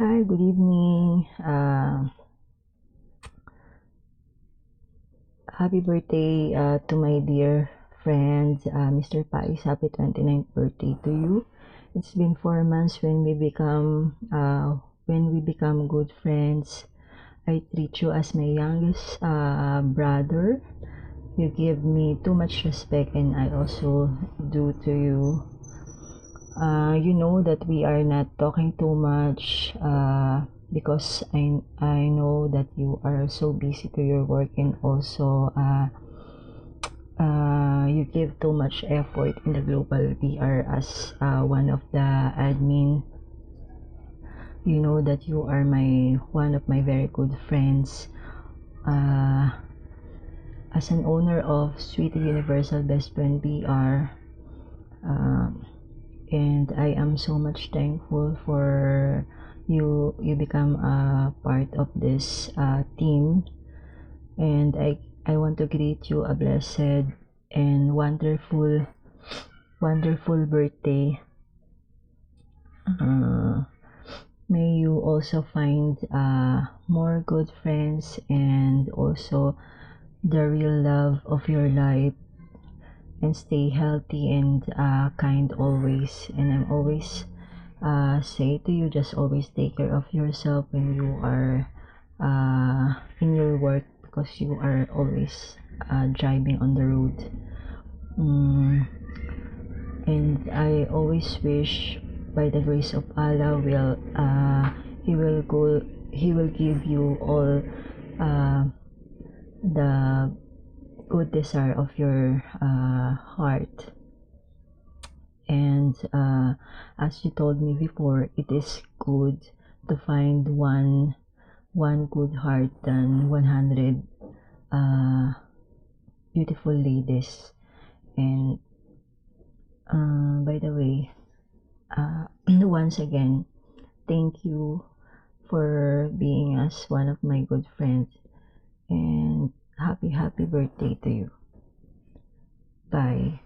Hi, good evening. Happy birthday to my dear friend, Mr. Pais. Happy 29th birthday to you. It's been 4 months when we become good friends. I treat you as my youngest brother. You give me too much respect, and I also do to you. You know that we are not talking too much because I know that you are so busy to your work, and also you give too much effort in the global PR as one of the admin. You know that you are one of my very good friends. uh, as an owner of Sweetie Universal Best Friend PR, and I am so much thankful for you become a part of this team, and I want to greet you a blessed and wonderful birthday. May you also find more good friends, and also the real love of your life, and stay healthy and kind always. And I'm always say to you, just always take care of yourself when you are in your work, because you are always driving on the road. And I always wish, by the grace of Allah, he will give you all the good desire of your heart. And as you told me before, it is good to find one good heart than 100 beautiful ladies. And by the way, once again, thank you for being as one of my good friends, and happy birthday to you. Bye.